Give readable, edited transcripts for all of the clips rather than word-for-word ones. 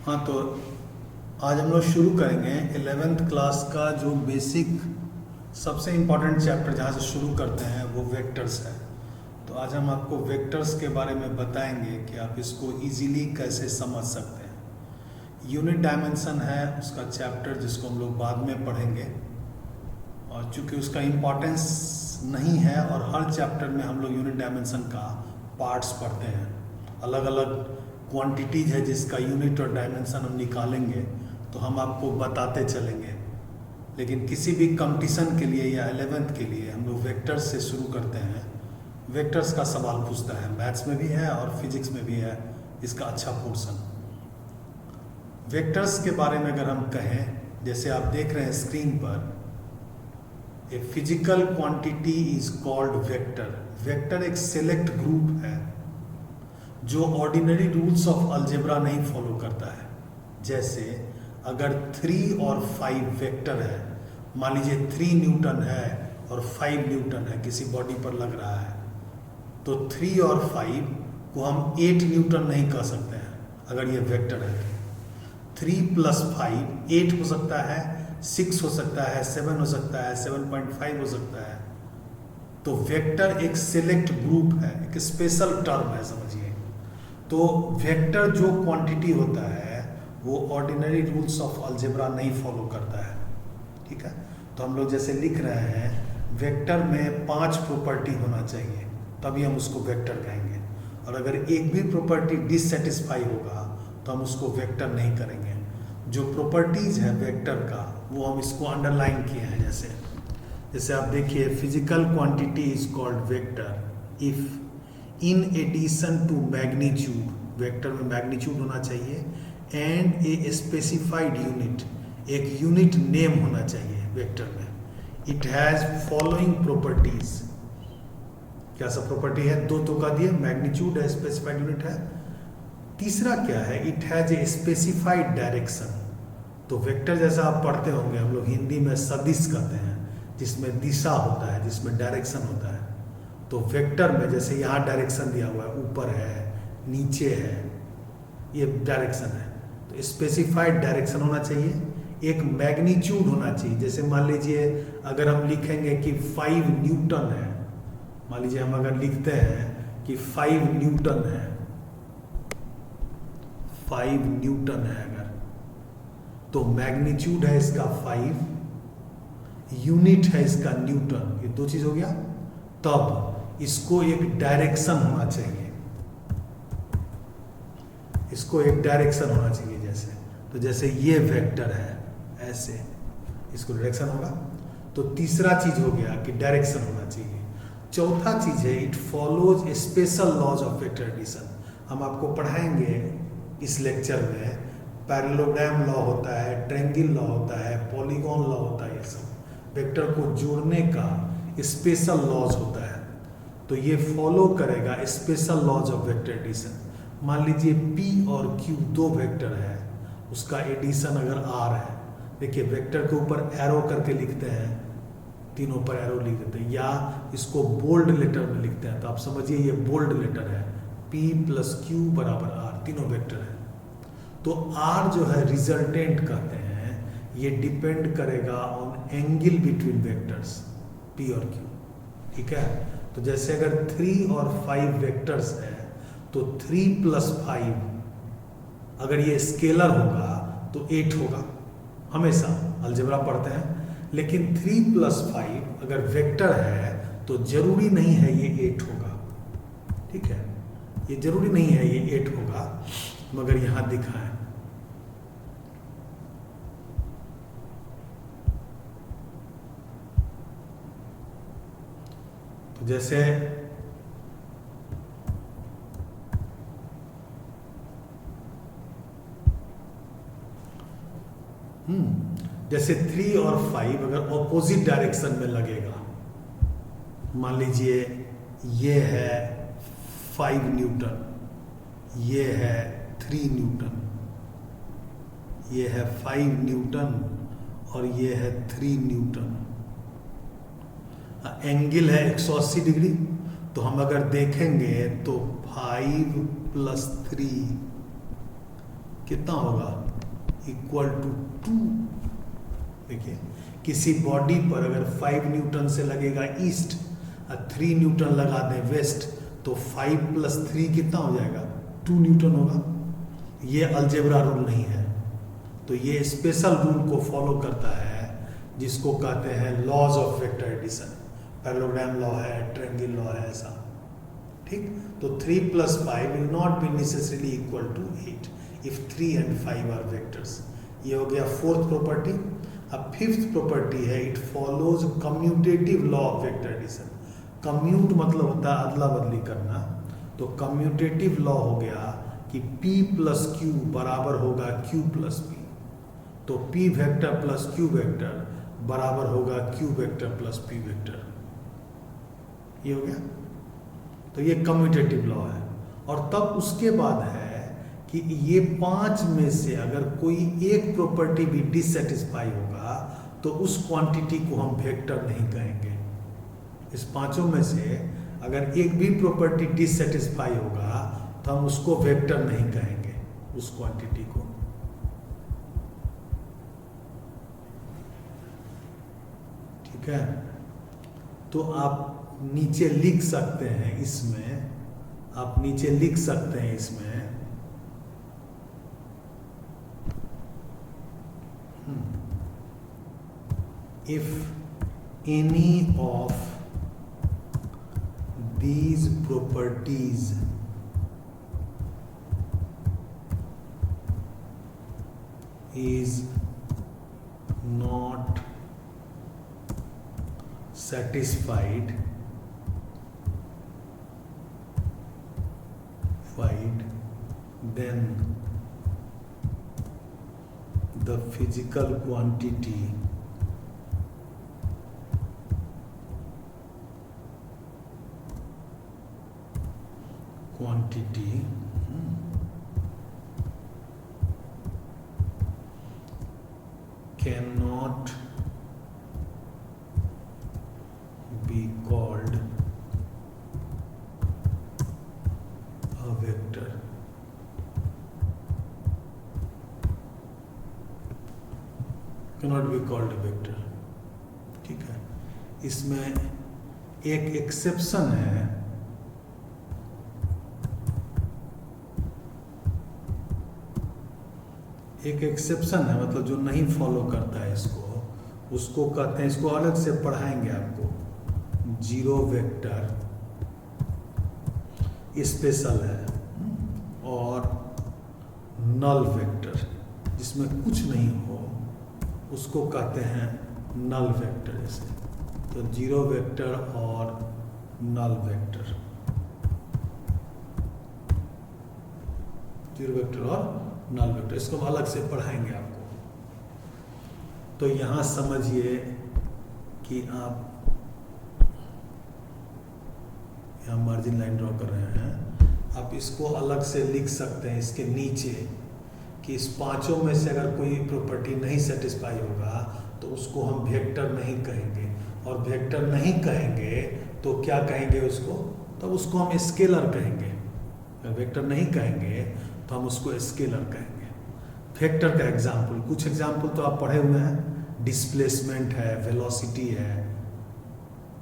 हाँ, तो आज हम लोग शुरू करेंगे 11th क्लास का जो बेसिक सबसे इम्पोर्टेंट चैप्टर जहाँ से शुरू करते हैं वो वेक्टर्स है। तो आज हम आपको वेक्टर्स के बारे में बताएंगे कि आप इसको इजीली कैसे समझ सकते हैं। यूनिट डायमेंशन है उसका चैप्टर जिसको हम लोग बाद में पढ़ेंगे, और चूंकि उसका इम्पोर्टेंस नहीं है और हर चैप्टर में हम लोग यूनिट डायमेंशन का पार्ट्स पढ़ते हैं, अलग अलग क्वांटिटीज है जिसका यूनिट और डायमेंशन हम निकालेंगे तो हम आपको बताते चलेंगे। लेकिन किसी भी कंपटीशन के लिए या 11th के लिए हम लोग वेक्टर्स से शुरू करते हैं। वेक्टर्स का सवाल पूछता है, मैथ्स में भी है और फिजिक्स में भी है इसका अच्छा पोर्शन। वेक्टर्स के बारे में अगर हम कहें, जैसे आप देख रहे हैं स्क्रीन पर, a physical quantity is called vector. Vector एक सेलेक्ट ग्रुप है जो ऑर्डिनरी रूल्स ऑफ अलजेब्रा नहीं फॉलो करता है। जैसे अगर 3 और 5 वेक्टर है, मान लीजिए 3 न्यूटन है और 5 न्यूटन है, किसी बॉडी पर लग रहा है, तो 3 और 5 को हम 8 न्यूटन नहीं कह सकते हैं अगर ये वेक्टर है। 3 + 5 8 हो सकता है, 6 हो सकता है, 7 हो सकता है, 7.5 हो सकता है। तो वेक्टर एक सिलेक्ट ग्रुप है, एक स्पेशल टर्म है समझिए। तो वेक्टर जो क्वांटिटी होता है वो ऑर्डिनरी रूल्स ऑफ अलजेब्रा नहीं फॉलो करता है, ठीक है। तो हम लोग जैसे लिख रहे हैं, वेक्टर में 5 प्रॉपर्टी होना चाहिए तभी हम उसको वेक्टर कहेंगे, और अगर एक भी प्रॉपर्टी डिससेटिस्फाई होगा तो हम उसको वेक्टर नहीं करेंगे। जो प्रॉपर्टीज है वेक्टर का वो हम इसको अंडरलाइन किए हैं। जैसे आप देखिए, physical quantity is called vector if in addition to magnitude, vector में मैग्नीट्यूड होना चाहिए, एंड ए स्पेसिफाइड यूनिट, एक यूनिट नेम होना चाहिए वेक्टर में। It has following properties. क्या सब प्रॉपर्टी है? 2 तो का दिए, मैग्नीट्यूड है, स्पेसिफाइड यूनिट है। तीसरा क्या है? It has a specified direction. तो वेक्टर जैसा आप पढ़ते होंगे, हम लोग हिंदी में सदिश कहते हैं, जिसमें दिशा होता है, जिसमें डायरेक्शन होता है। तो वेक्टर में जैसे यहाँ डायरेक्शन दिया हुआ है, ऊपर है, नीचे है, ये डायरेक्शन है। तो स्पेसिफाइड डायरेक्शन होना चाहिए, एक मैग्नीट्यूड होना चाहिए। जैसे मान लीजिए अगर हम लिखेंगे कि 5 न्यूटन है, मान लीजिए हम अगर लिखते हैं कि 5 न्यूटन है, 5 न्यूटन है अगर, तो मैग्नीट्यूड है इसका 5, यूनिट है इसका न्यूटन, ये 2 चीज हो गया। तब इसको एक डायरेक्शन होना चाहिए, इसको एक डायरेक्शन होना चाहिए। तो जैसे ये वेक्टर है ऐसे, इसको डायरेक्शन होगा। तो तीसरा चीज हो गया कि डायरेक्शन होना चाहिए। चौथा चीज है, it follows special laws of vector addition. हम आपको पढ़ाएंगे इस लेक्चर में, पैरेललोग्राम लॉ होता है, ट्रायंगल लॉ होता है, पॉलीगॉन लॉ होता है, ये सब वेक्टर को जोड़ने का स्पेशल लॉज होता है। तो ये फॉलो करेगा special laws of vector addition. मान लीजिए P और Q 2 वेक्टर है, उसका एडिशन अगर R है, देखिए वेक्टर के ऊपर एरो करके लिखते हैं, तीनों पर एरो लिख देते हैं, या इसको बोल्ड लेटर में लिखते हैं। तो आप समझिए ये बोल्ड लेटर है, P + Q = R, तीनों वेक्टर है। तो R जो है रिजल्टेंट कहते हैं, ये डिपेंड करेगा on angle between vectors P और Q, ठीक है। तो जैसे अगर 3 और 5 वेक्टर्स है, तो 3 + 5 अगर ये स्केलर होगा तो 8 होगा, हमेशा अलजेब्रा पढ़ते हैं। लेकिन 3 + 5 अगर वेक्टर है तो जरूरी नहीं है ये 8 होगा, ठीक है, ये जरूरी नहीं है ये 8 होगा, मगर यहां दिखा है। तो जैसे जैसे 3 और 5 अगर ऑपोजिट डायरेक्शन में लगेगा, मान लीजिए ये है 5 न्यूटन, ये है 3 न्यूटन, ये है 5 न्यूटन और ये है 3 न्यूटन। एंगल है 180 डिग्री। तो हम अगर देखेंगे तो 5 + 3 कितना होगा, इक्वल टू 2। देखिए किसी बॉडी पर अगर 5 न्यूटन से लगेगा ईस्ट और 3 न्यूटन लगा दें वेस्ट, तो 5 + 3 कितना हो जाएगा, 2 न्यूटन होगा। ये अलजेब्रा रूल नहीं है, तो ये स्पेशल रूल को फॉलो करता है जिसको कहते हैं laws of vector addition. Parallelogram law है, ट्रायंगल लॉ है, ऐसा। ठीक, तो 3 + 5 will not be necessarily equal to 8 इफ 3 and 5 आर वेक्टर्स। ये हो गया फोर्थ प्रॉपर्टी। अब फिफ्थ प्रॉपर्टी है, it follows commutative law of vector addition. Commute मतलब होता है अदला बदली करना, तो कम्यूटेटिव लॉ हो गया कि P + Q बराबर होगा Q + P। तो P vector plus Q vector बराबर होगा Q vector plus P vector. ये हो गया, तो ये कम्यूटेटिव लॉ है। और तब उसके बाद है कि ये 5 में से अगर कोई एक प्रॉपर्टी भी डिससेटिस्फाई होगा तो उस क्वांटिटी को हम वेक्टर नहीं कहेंगे। इस पांचों में से अगर एक भी प्रॉपर्टी डिससेटिस्फाई होगा तो हम उसको वेक्टर नहीं कहेंगे, उस क्वांटिटी को। ठीक है, तो आप नीचे लिख सकते हैं इसमें, आप नीचे लिख सकते हैं इसमें if any of these properties is not satisfied, then the physical quantity cannot be called a vector। cannot be called a vector। ठीक है, इसमें एक एक्सेप्शन है, एक एक्सेप्शन है, मतलब जो नहीं फॉलो करता है इसको, उसको कहते हैं, इसको अलग से पढ़ाएंगे आपको, जीरो वेक्टर स्पेशल है, और नल वेक्टर जिसमें कुछ नहीं हो उसको कहते हैं नल वेक्टर। जैसे तो जीरो वेक्टर और नल वेक्टर, जीरो वेक्टर और नल वेक्टर, इसको हम अलग से पढ़ाएंगे आपको। तो यहां समझिए कि आप यहां मार्जिन लाइन ड्रॉ कर रहे हैं, आप इसको अलग से लिख सकते हैं इसके नीचे कि इस पांचों में से अगर कोई प्रॉपर्टी नहीं सेटिस्फाई होगा तो उसको हम वेक्टर नहीं कहेंगे, और वेक्टर नहीं कहेंगे तो क्या कहेंगे उसको, तब उसको हम स्केलर कहेंगे। अगर वेक्टर नहीं कहेंगे तो हम उसको स्केलर कहेंगे। वेक्टर का एग्जाम्पल, कुछ एग्जाम्पल तो आप पढ़े हुए हैं, डिस्प्लेसमेंट है, वेलोसिटी है,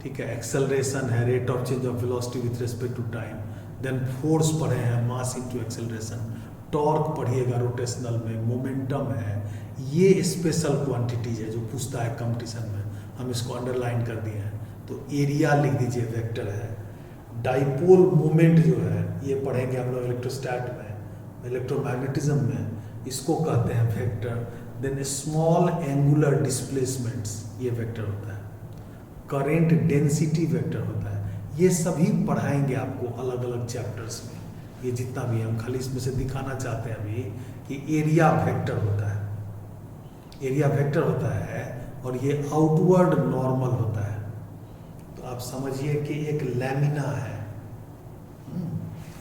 ठीक है, एक्सेलरेशन है, rate of change of velocity with respect to time, then force पढ़े हैं, मास इनटू एक्सेलरेशन, टॉर्क पढ़िएगा रोटेशनल में, मोमेंटम है। ये स्पेशल क्वांटिटीज है जो पूछता है कंपटीशन में, हम इसको अंडरलाइन कर दिए हैं। तो एरिया लिख दीजिए, वेक्टर है। डाइपोल मोमेंट जो है ये पढ़ेंगे हम लोग इलेक्ट्रोस्टैट में, इलेक्ट्रोमैग्नेटिज्म में, इसको कहते हैं vector. Then small angular displacements, ये वेक्टर होता है। करेंट डेंसिटी वेक्टर होता है। ये सभी पढ़ाएंगे आपको अलग अलग चैप्टर्स में, ये जितना भी, हम खाली इसमें से दिखाना चाहते हैं अभी कि एरिया वेक्टर होता है, एरिया वेक्टर होता है, और ये आउटवर्ड नॉर्मल होता है। तो आप समझिए कि एक लैमिना है,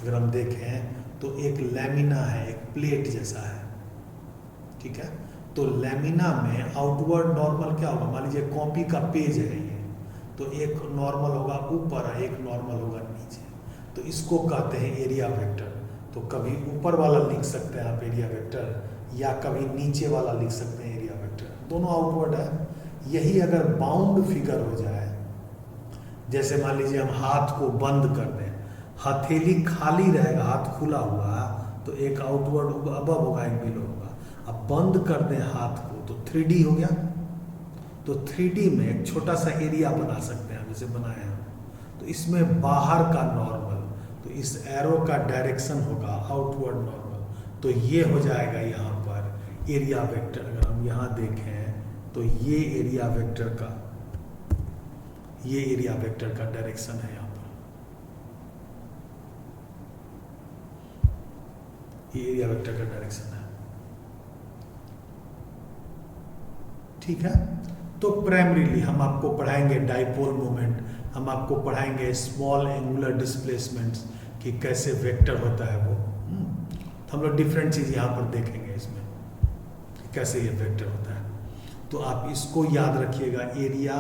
अगर हम देखें तो एक लैमिना है, एक प्लेट जैसा है, ठीक है। तो लैमिना में आउटवर्ड नॉर्मल क्या होगा, मान लीजिए कॉपी का पेज है ये, तो एक नॉर्मल होगा ऊपर, एक नॉर्मल होगा नीचे, तो इसको कहते हैं एरिया वेक्टर। तो कभी ऊपर वाला लिख सकते हैं आप एरिया वेक्टर, या कभी नीचे वाला लिख सकते हैं एरिया वेक्टर, दोनों आउटवर्ड है। यही अगर बाउंड फिगर हो जाए, जैसे मान लीजिए हम हाथ को बंद कर दें, हथेली खाली रहेगा, हाथ खुला हुआ, तो एक आउटवर्ड अबव होगा, एक बिलो होगा। अब बंद कर दें हाथ को तो 3D हो गया। तो 3D में एक छोटा सा एरिया बना सकते हैं, जैसे बनाए हैं। तो इसमें बाहर का नॉर्मल, तो इस एरो का डायरेक्शन होगा आउटवर्ड नॉर्मल, तो ये हो जाएगा यहाँ पर एरिया वेक्टर। अगर हम यहाँ देखें तो ये एरिया वेक्टर का, ये एरिया वेक्टर का डायरेक्शन है यहाँ पर, ये एरिया वेक्टर का डायरेक्शन है। ठीक है, तो प्राइमरीली हम आपको पढ़ाएंगे डाइपोल मोमेंट, हम आपको पढ़ाएंगे स्मॉल एंगुलर डिस्प्लेसमेंट्स कि कैसे वेक्टर होता है वो। तो हम लोग डिफरेंट चीज यहाँ पर देखेंगे इसमें कैसे ये वेक्टर होता है। तो आप इसको याद रखिएगा, area,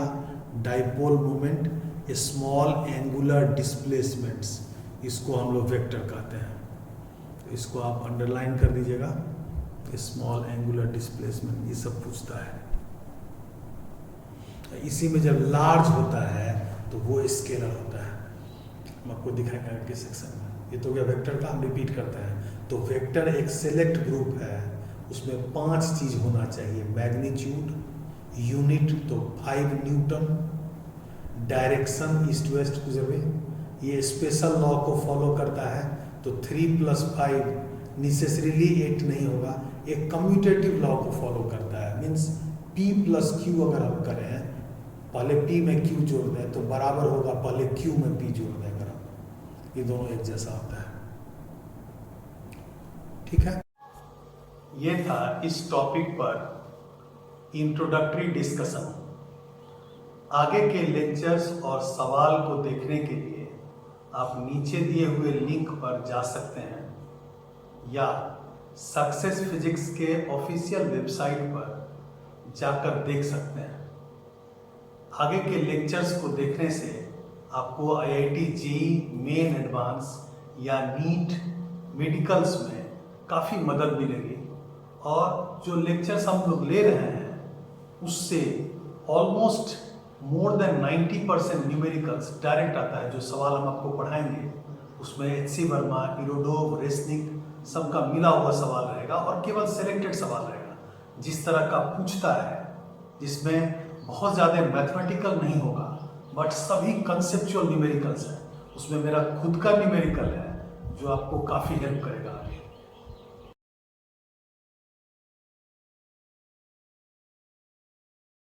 dipole moment, small angular displacements, इसको हम लोग वेक्टर कहते हैं। तो इसको आप अंडरलाइन कर दीजिएगा, स्मॉल एंगुलर डिस्प्लेसमेंट, ये सब पूछता है। इसी में जब लार्ज होता है तो वो स्केलर होता है, हम आपको दिखाएंगे अगले सेक्शन में। ये तो क्या वेक्टर का, हम रिपीट करते हैं। तो वेक्टर एक सेलेक्ट ग्रुप है, उसमें 5 चीज होना चाहिए, मैग्नीट्यूड, यूनिट तो 5 न्यूटन, डायरेक्शन ईस्ट वेस्ट गुजरवे, ये स्पेशल लॉ को फॉलो करता है। तो 3 + 5 नेसेसरीली 8 नहीं होगा, एक कम्यूटेटिव लॉ को फॉलो करता है। मीन्स P + Q अगर हम करें, पहले P में Q जोड़ दें तो बराबर होगा पहले Q में P जोड़ दें अगर हम, ये दोनों एक जैसा होता है। ठीक है, ये था इस टॉपिक पर इंट्रोडक्टरी डिस्कशन। आगे के लेक्चर्स और सवाल को देखने के लिए आप नीचे दिए हुए लिंक पर जा सकते हैं, या सक्सेस फिजिक्स के ऑफिशियल वेबसाइट पर जाकर देख सकते हैं। आगे के लेक्चर्स को देखने से आपको IIT JEE मेन एडवांस या नीट मेडिकल्स में काफ़ी मदद मिलेगी, और जो लेक्चर्स हम लोग ले रहे हैं उससे almost more than 90% numericals direct आता है। जो सवाल हम आपको पढ़ाएंगे उसमें HC वर्मा, इरोडोव, रेसनिक सबका मिला हुआ सवाल रहेगा, और केवल सेलेक्टेड सवाल रहेगा जिस तरह का पूछता है, जिसमें बहुत ज़्यादा मैथमेटिकल नहीं होगा, बट सभी कंसेप्चुअल न्यूमेरिकल्स हैं। उसमें मेरा खुद का न्यूमेरिकल है जो आपको काफ़ी हेल्प करेगा आगे।